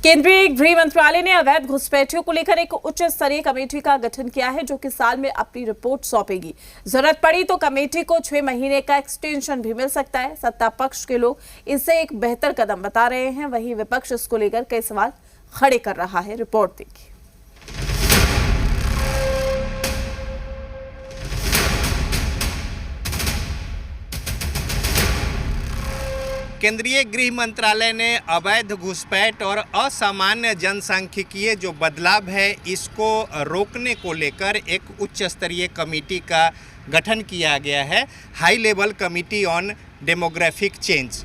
केंद्रीय गृह मंत्रालय ने अवैध घुसपैठियों को लेकर एक उच्च स्तरीय कमेटी का गठन किया है, जो कि साल में अपनी रिपोर्ट सौंपेगी। जरूरत पड़ी तो कमेटी को 6 महीने का एक्सटेंशन भी मिल सकता है। सत्ता पक्ष के लोग इसे एक बेहतर कदम बता रहे हैं, वहीं विपक्ष इसको लेकर कई सवाल खड़े कर रहा है। रिपोर्ट देखिए। केंद्रीय गृह मंत्रालय ने अवैध घुसपैठ और असामान्य जनसांख्यिकीय जो बदलाव है, इसको रोकने को लेकर एक उच्च स्तरीय कमेटी का गठन किया गया है, high level committee on demographic change.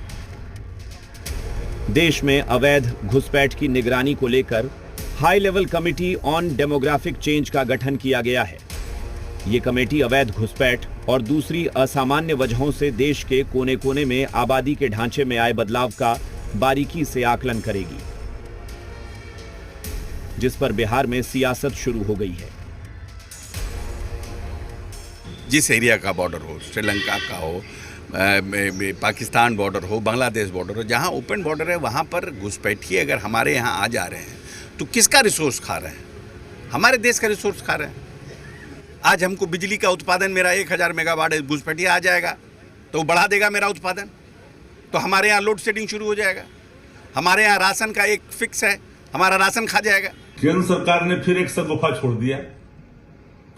देश में अवैध घुसपैठ की निगरानी को लेकर high level committee on demographic change का गठन किया गया है। ये कमेटी अवैध घुसपैठ और दूसरी असामान्य वजहों से देश के कोने कोने में आबादी के ढांचे में आए बदलाव का बारीकी से आकलन करेगी, जिस पर बिहार में सियासत शुरू हो गई है। जिस एरिया का बॉर्डर हो, श्रीलंका का हो, पाकिस्तान बॉर्डर हो, बांग्लादेश बॉर्डर हो, जहां ओपन बॉर्डर है वहां पर घुसपैठिए अगर हमारे यहां आ जा रहे हैं तो किसका रिसोर्स खा रहे हैं? हमारे देश का रिसोर्स खा रहे हैं। आज हमको बिजली का उत्पादन मेरा 1000 मेगावाट घुसपैठिया आ जाएगा तो वो बढ़ा देगा मेरा उत्पादन, तो हमारे यहाँ लोड शेडिंग शुरू हो जाएगा। हमारे यहाँ राशन का एक फिक्स है, हमारा राशन खा जाएगा। केंद्र सरकार ने फिर एक सगुफा छोड़ दिया,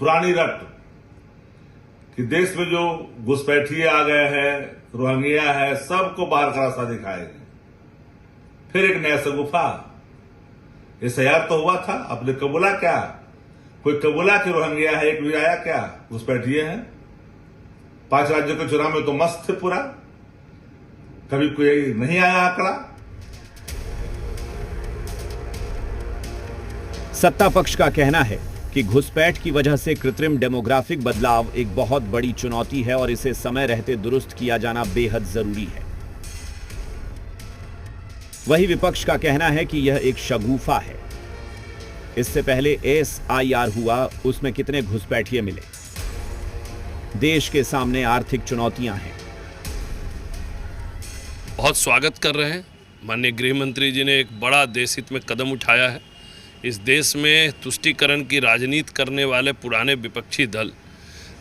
पुरानी रट कि देश में जो घुसपैठिए आ गए हैं, रोहिंग्या है, सबको बाहर का रास्ता दिखाएंगे। फिर एक नया सगुफा। SIR तो हुआ था, आपने कबूला क्या? कोई कबूला कि रोहिंग्या है? एक भी आया क्या? घुसपैठिए हैं। 5 राज्यों के चुनाव में तो मस्त थे पूरा, कभी कोई नहीं आया आंकड़ा। सत्ता पक्ष का कहना है कि घुसपैठ की वजह से कृत्रिम डेमोग्राफिक बदलाव एक बहुत बड़ी चुनौती है और इसे समय रहते दुरुस्त किया जाना बेहद जरूरी है। वही विपक्ष का कहना है कि यह एक शगुफा है। इससे पहले SIR हुआ, उसमें कितने घुसपैठिए मिले? देश के सामने आर्थिक चुनौतियां हैं। बहुत स्वागत कर रहे हैं। माननीय गृह मंत्री जी ने एक बड़ा देश हित में कदम उठाया है। इस देश में तुष्टीकरण की राजनीति करने वाले पुराने विपक्षी दल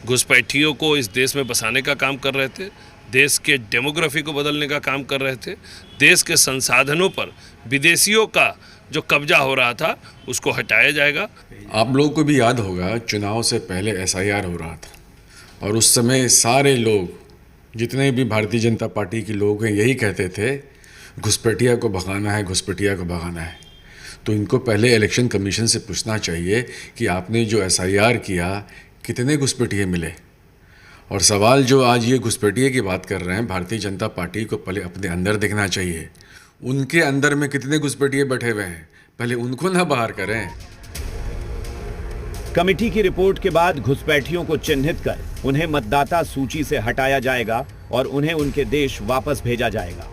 घुसपैठियों को इस देश में बसाने का काम कर रहे थे, देश के डेमोग्राफी को बदलने का काम कर रहे थे, देश के संसाधनों पर विदेशियों का जो कब्जा हो रहा था उसको हटाया जाएगा। आप लोगों को भी याद होगा, चुनाव से पहले SIR हो रहा था और उस समय सारे लोग, जितने भी भारतीय जनता पार्टी के लोग हैं, यही कहते थे घुसपैठिया को भगाना है, घुसपैठिया को भगाना है। तो इनको पहले इलेक्शन कमीशन से पूछना चाहिए कि आपने जो SIR किया कितने घुसपैठिए मिले। और सवाल जो आज ये घुसपैठिए की बात कर रहे हैं, भारतीय जनता पार्टी को पहले अपने अंदर देखना चाहिए। उनके अंदर में कितने घुसपैठिए बैठे हुए हैं, पहले उनको ना बाहर करें। कमेटी की रिपोर्ट के बाद घुसपैठियों को चिन्हित कर उन्हें मतदाता सूची से हटाया जाएगा और उन्हें उनके देश वापस भेजा जाएगा।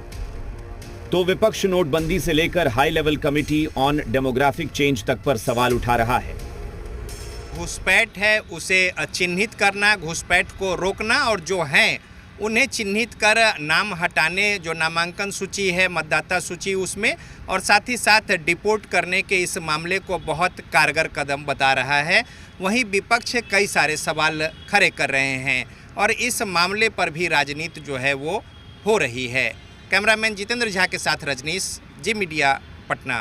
तो विपक्ष नोटबंदी से लेकर high level committee on demographic change तक पर सवाल उठा रहा है। घुसपैठ है उसे चिन्हित करना, घुसपैठ को रोकना, और जो हैं उन्हें चिन्हित कर नाम हटाने, जो नामांकन सूची है, मतदाता सूची, उसमें, और साथ ही साथ डिपोर्ट करने के इस मामले को बहुत कारगर कदम बता रहा है। वहीं विपक्ष कई सारे सवाल खड़े कर रहे हैं और इस मामले पर भी राजनीति जो है वो हो रही है। कैमरामैन जितेंद्र झा के साथ रजनीश, जी मीडिया, पटना।